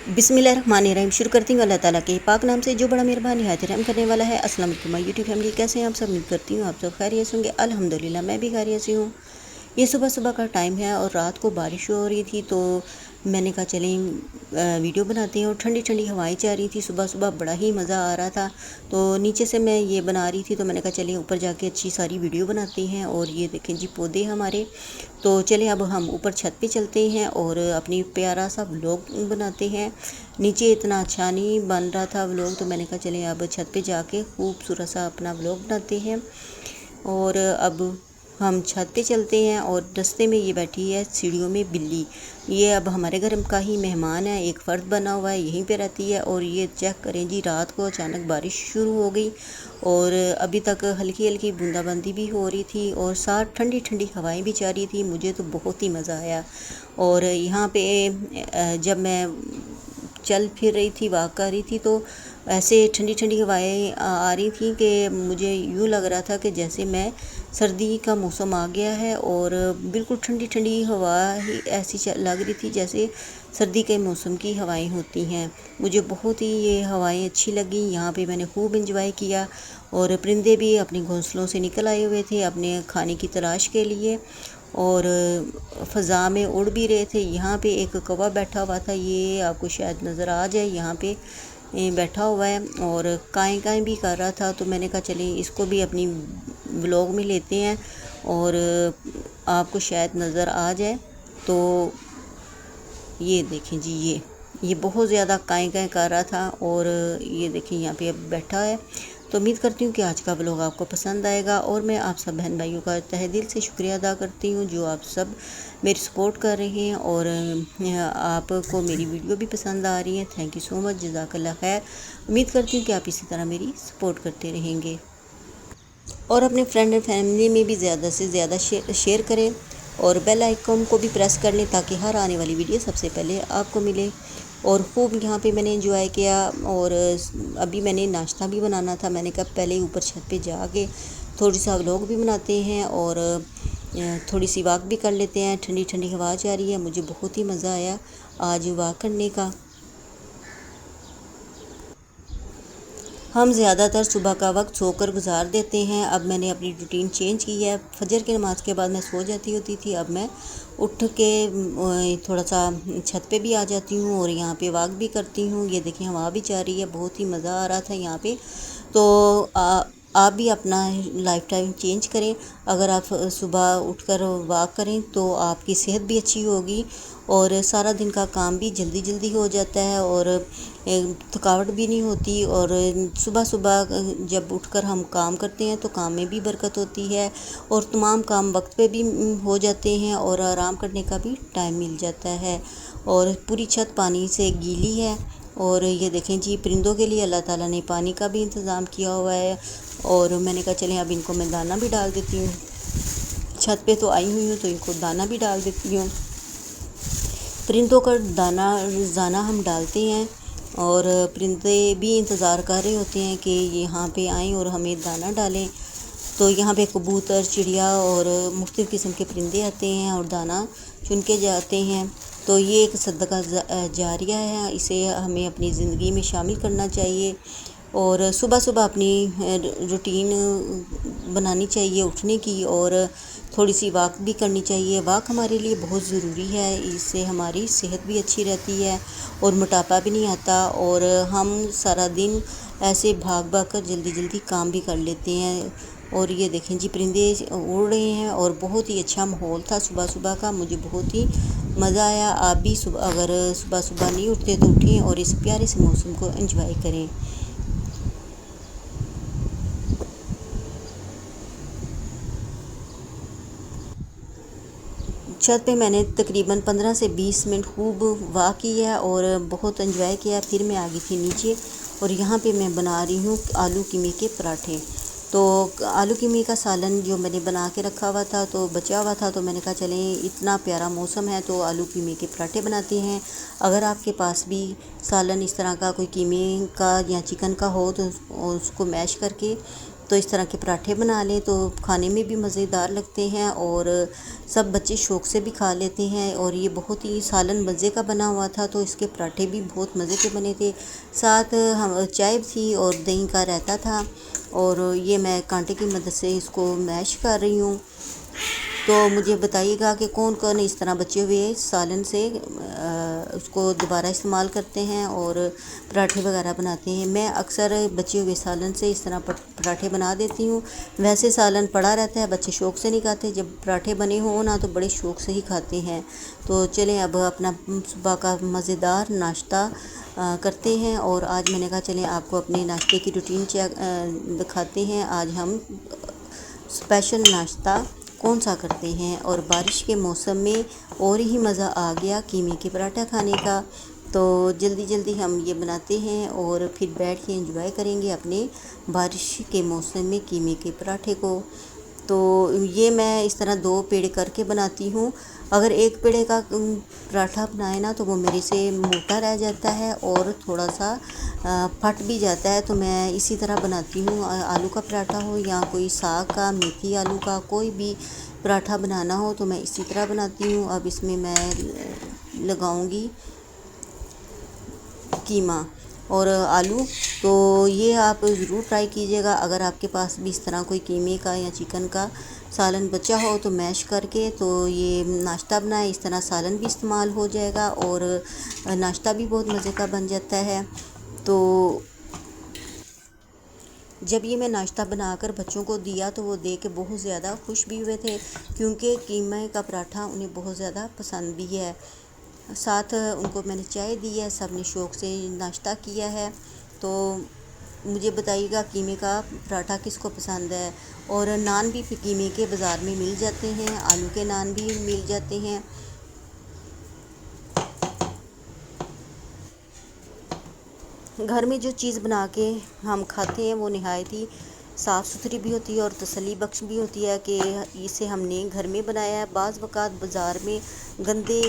बिस्मिल्लाहिर्रहमानिर्रहीम। शुरू करती हूँ अल्लाह ताला के पाक नाम से जो बड़ा मेहरबान निहायत रहम करने वाला है। अस्सलाम वालेकुम माय यूट्यूब फैमिली, कैसे हैं आप सब? उम्मीद करती हूँ आप सब खैरियत से होंगे। अल्हम्दुलिल्लाह मैं भी खैरियत से हूँ। ये सुबह सुबह का टाइम है और रात को बारिश हो रही थी तो मैंने कहा चलें वीडियो बनाते हैं। और ठंडी ठंडी हवाएं चल रही थी, सुबह सुबह बड़ा ही मज़ा आ रहा था। तो नीचे से मैं ये बना रही थी तो मैंने कहा चलें ऊपर जाके अच्छी सारी वीडियो बनाते हैं। और ये देखें जी पौधे हमारे। तो चलें अब हम ऊपर छत पे चलते हैं और अपनी प्यारा सा व्लॉग बनाते हैं। नीचे इतना अच्छा नहीं बन रहा था व्लॉग तो मैंने कहा चलें अब छत पे जाके खूबसूरत सा अपना व्लॉग बनाते हैं। और अब हम छत पे चलते हैं और रास्ते में ये बैठी है सीढ़ियों में बिल्ली। ये अब हमारे घर का ही मेहमान है, एक फ़र्द बना हुआ है, यहीं पे रहती है। और ये चेक करें जी, रात को अचानक बारिश शुरू हो गई और अभी तक हल्की हल्की बूंदाबांदी भी हो रही थी और साथ ठंडी ठंडी हवाएं भी चल रही थी। मुझे तो बहुत ही मज़ा आया। और यहाँ पे जब मैं चल फिर रही थी, वॉक कर रही थी, तो ऐसे ठंडी ठंडी हवाएं आ रही थी कि मुझे यूँ लग रहा था कि जैसे मैं सर्दी का मौसम आ गया है। और बिल्कुल ठंडी ठंडी हवा ही ऐसी लग रही थी जैसे सर्दी के मौसम की हवाएं होती हैं। मुझे बहुत ही ये हवाएं अच्छी लगी। यहाँ पे मैंने खूब इंजॉय किया और परिंदे भी अपने घोंसलों से निकल आए हुए थे अपने खाने की तलाश के लिए और फ़ज़ा में उड़ भी रहे थे। यहाँ पे एक कौवा बैठा हुआ था, ये आपको शायद नज़र आ जाए, यहाँ पे बैठा हुआ है और काएं काएं भी कर रहा था। तो मैंने कहा चलें इसको भी अपनी व्लॉग में लेते हैं और आपको शायद नज़र आ जाए। तो ये देखें जी, ये बहुत ज़्यादा काएं काएं कर रहा था और ये देखें यहाँ पे अब बैठा है। तो उम्मीद करती हूँ कि आज का व्लॉग आपको पसंद आएगा और मैं आप सब बहन भाइयों का तहे दिल से शुक्रिया अदा करती हूँ जो आप सब मेरी सपोर्ट कर रहे हैं और आपको मेरी वीडियो भी पसंद आ रही है। थैंक यू सो मच, जज़ाकल्लाह खैर। उम्मीद करती हूँ कि आप इसी तरह मेरी सपोर्ट करते रहेंगे और अपने फ्रेंड एंड फैमिली में भी ज़्यादा से ज़्यादा शेयर करें और बेल आइकन को भी प्रेस कर लें ताकि हर आने वाली वीडियो सबसे पहले आपको मिले। और खूब यहाँ पे मैंने एंजॉय किया और अभी मैंने नाश्ता भी बनाना था। मैंने कहा पहले ऊपर छत पे जाके थोड़ी सा व्लॉग भी बनाते हैं और थोड़ी सी वॉक भी कर लेते हैं। ठंडी ठंडी हवा जा रही है, मुझे बहुत ही मज़ा आया आज वॉक करने का। हम ज़्यादातर सुबह का वक्त सोकर गुजार देते हैं। अब मैंने अपनी रूटीन चेंज की है। फजर की नमाज़ के बाद मैं सो जाती होती थी, अब मैं उठ के थोड़ा सा छत पे भी आ जाती हूँ और यहाँ पे वॉक भी करती हूँ। ये देखें हवा भी जा रही है, बहुत ही मज़ा आ रहा था यहाँ पे। तो आप भी अपना लाइफ टाइम चेंज करें। अगर आप सुबह उठकर वॉक करें तो आपकी सेहत भी अच्छी होगी और सारा दिन का काम भी जल्दी जल्दी हो जाता है और थकावट भी नहीं होती। और सुबह सुबह जब उठकर हम काम करते हैं तो काम में भी बरकत होती है और तमाम काम वक्त पे भी हो जाते हैं और आराम करने का भी टाइम मिल जाता है। और पूरी छत पानी से गीली है और ये देखें जी, परिंदों के लिए अल्लाह ताला ने पानी का भी इंतज़ाम किया हुआ है। और मैंने कहा चलें अब इनको मैं दाना भी डाल देती हूँ। छत पे तो आई हुई हूँ तो इनको दाना भी डाल देती हूँ। परिंदों का दाना हम डालते हैं और परिंदे भी इंतज़ार कर रहे होते हैं कि यहाँ पे आएँ और हमें दाना डालें। तो यहाँ पे कबूतर, चिड़िया और मुख्तलिफ़ किस्म के परिंदे आते हैं और दाना चुन के जाते हैं। तो ये एक सदका जारिया है, इसे हमें अपनी ज़िंदगी में शामिल करना चाहिए और सुबह सुबह अपनी रूटीन बनानी चाहिए उठने की और थोड़ी सी वॉक भी करनी चाहिए। वॉक हमारे लिए बहुत ज़रूरी है, इससे हमारी सेहत भी अच्छी रहती है और मोटापा भी नहीं आता और हम सारा दिन ऐसे भाग भाग कर जल्दी जल्दी काम भी कर लेते हैं। और ये देखें जी, परिंदे उड़ रहे हैं और बहुत ही अच्छा माहौल था सुबह सुबह का, मुझे बहुत ही मज़ा आया। आप भी अगर सुबह सुबह नहीं उठते तो उठें और इस प्यारे से मौसम को एंजॉय करें। छत पे मैंने तकरीबन 15 से 20 मिनट खूब वॉक की है और बहुत एंजॉय किया। फिर मैं आ गई थी नीचे और यहाँ पे मैं बना रही हूँ आलू कीमे के पराठे। तो आलू कीमे का सालन जो मैंने बना के रखा हुआ था तो बचा हुआ था, तो मैंने कहा चलें इतना प्यारा मौसम है तो आलू कीमे के पराठे बनाते हैं। अगर आपके पास भी सालन इस तरह का कोई कीमे का या चिकन का हो तो उसको मैश करके تو اس طرح کے پراٹھے بنا لیں تو کھانے میں بھی مزیدار لگتے ہیں اور سب بچے شوق سے بھی کھا لیتے ہیں۔ اور یہ بہت ہی سالن مزے کا بنا ہوا تھا، تو اس کے پراٹھے بھی بہت مزے کے بنے تھے۔ ساتھ چائے تھی اور دہی کا رائتا تھا، اور یہ میں کانٹے کی مدد سے اس کو میش کر رہی ہوں۔ تو مجھے بتائیے گا کہ کون کون اس طرح بچے ہوئے سالن سے اس کو دوبارہ استعمال کرتے ہیں اور پراٹھے وغیرہ بناتے ہیں۔ میں اکثر بچے ہوئے سالن سے اس طرح پراٹھے بنا دیتی ہوں۔ ویسے سالن پڑا رہتا ہے، بچے شوق سے نہیں کھاتے، جب پراٹھے بنے ہوں نا تو بڑے شوق سے ہی کھاتے ہیں۔ تو چلیں اب اپنا صبح کا مزیدار ناشتہ کرتے ہیں، اور آج میں نے کہا چلیں آپ کو اپنے ناشتے کی روٹین دکھاتے ہیں۔ آج ہم اسپیشل ناشتہ کون سا کرتے ہیں، اور بارش کے موسم میں اور ہی مزہ آ گیا قیمے کے پراٹھا کھانے کا۔ تو جلدی جلدی ہم یہ بناتے ہیں اور پھر بیٹھ کے انجوائے کریں گے اپنے بارش کے موسم میں قیمے کے پراٹھے کو۔ تو یہ میں اس طرح 2 پیڑے کر کے بناتی ہوں۔ اگر 1 پیڑے کا پراٹھا بنائے نا تو وہ میرے سے موٹا رہ جاتا ہے اور تھوڑا سا پھٹ بھی جاتا ہے، تو میں اسی طرح بناتی ہوں۔ آلو کا پراٹھا ہو یا کوئی ساگ کا، میتھی آلو کا، کوئی بھی پراٹھا بنانا ہو تو میں اسی طرح بناتی ہوں۔ اب اس میں لگاؤں گی قیمہ اور آلو، تو یہ آپ ضرور ٹرائی کیجیے گا۔ اگر آپ کے پاس بھی اس طرح کوئی قیمے کا یا چکن کا سالن بچا ہو تو میش کر کے تو یہ ناشتہ بنائیں، اس طرح سالن بھی استعمال ہو جائے گا اور ناشتہ بھی بہت مزے کا بن جاتا ہے۔ تو جب یہ میں ناشتہ بنا کر بچوں کو دیا تو وہ دے کے بہت زیادہ خوش بھی ہوئے تھے، کیونکہ قیمے کا پراٹھا انہیں بہت زیادہ پسند بھی ہے۔ ساتھ ان کو میں نے چائے دی ہے، سب نے شوق سے ناشتہ کیا ہے۔ تو مجھے بتائیے گا قیمے کا پراٹھا کس کو پسند ہے۔ اور نان بھی قیمے کے بازار میں مل جاتے ہیں، آلو کے نان بھی مل جاتے ہیں۔ گھر میں جو چیز بنا کے ہم کھاتے ہیں وہ نہایت ہی صاف ستھری بھی ہوتی ہے اور تسلی بخش بھی ہوتی ہے کہ اسے ہم نے گھر میں بنایا ہے۔ بعض اوقات بازار میں گندے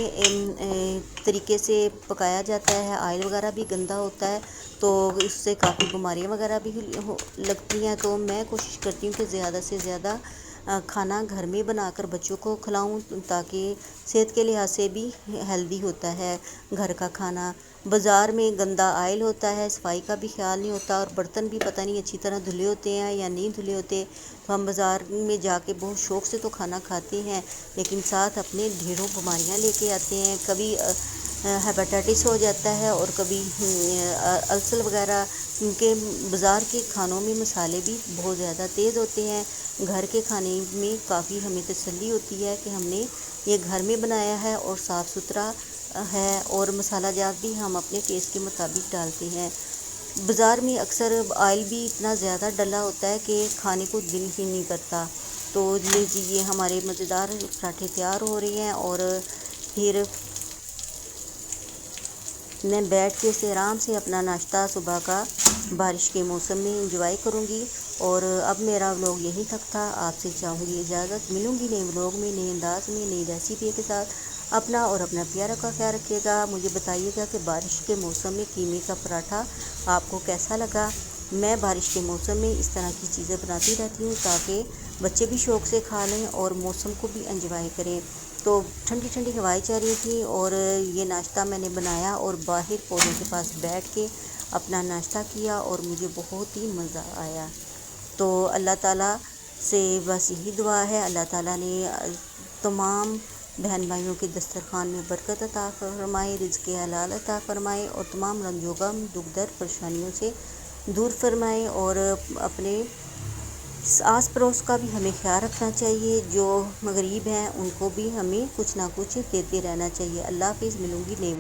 طریقے سے پکایا جاتا ہے، آئل وغیرہ بھی گندا ہوتا ہے، تو اس سے کافی بیماریاں وغیرہ بھی لگتی ہیں۔ تو میں کوشش کرتی ہوں کہ زیادہ سے زیادہ کھانا گھر میں بنا کر بچوں کو کھلاؤں، تاکہ صحت کے لحاظ سے بھی ہیلدی ہوتا ہے گھر کا کھانا۔ بازار میں گندا آئل ہوتا ہے، صفائی کا بھی خیال نہیں ہوتا، اور برتن بھی پتہ نہیں اچھی طرح دھلے ہوتے ہیں یا نہیں دھلے ہوتے۔ تو ہم بازار میں جا کے بہت شوق سے تو کھانا کھاتے ہیں، لیکن ساتھ اپنے ڈھیروں بیماریاں لے کے آتے ہیں۔ کبھی ہیپاٹائٹس ہو جاتا ہے اور کبھی السر وغیرہ، کیونکہ بازار کے کھانوں میں مسالے بھی بہت زیادہ تیز ہوتے ہیں۔ گھر کے کھانے میں کافی ہمیں تسلی ہوتی ہے کہ ہم نے یہ گھر میں بنایا ہے اور صاف ستھرا ہے، اور مسالہ جات بھی ہم اپنے ٹیسٹ کے مطابق ڈالتے ہیں۔ بازار میں اکثر آئل بھی اتنا زیادہ ڈلا ہوتا ہے کہ کھانے کو دل ہی نہیں کرتا۔ تو یہ ہمارے مزیدار پراٹھے تیار ہو رہے ہیں، اور پھر میں بیٹھ کے آرام سے اپنا ناشتہ صبح کا بارش کے موسم میں انجوائے کروں گی۔ اور اب میرا ولاگ یہی تک تھا، آپ سے چاہوں گی اجازت، ملوں گی نئے ولاگ میں، نئے انداز میں، نئی ریسیپی کے ساتھ۔ اپنا اور اپنا پیارا کا خیال رکھیے گا۔ مجھے بتائیے گا کہ بارش کے موسم میں قیمے کا پراٹھا آپ کو کیسا لگا۔ میں بارش کے موسم میں اس طرح کی چیزیں بناتی رہتی ہوں تاکہ بچے بھی شوق سے کھا لیں اور موسم کو بھی انجوائے کریں۔ تو ٹھنڈی ٹھنڈی ہوائیں چل رہی تھیں اور یہ ناشتہ میں نے بنایا اور باہر پودوں کے پاس بیٹھ کے اپنا ناشتہ کیا، اور مجھے بہت ہی مزہ آیا۔ تو اللہ تعالیٰ سے بس یہی دعا ہے، اللہ تعالیٰ نے تمام بہن بھائیوں کے دسترخوان میں برکت عطا فرمائے، رزق حلال عطا فرمائے، اور تمام رنج و غم، دکھ درد، پریشانیوں سے دور فرمائے۔ اور اپنے آس پڑوس کا بھی ہمیں خیال رکھنا چاہیے، جو غریب ہیں ان کو بھی ہمیں کچھ نہ کچھ دیتے رہنا چاہیے۔ اللہ حافظ، ملوں گی نئے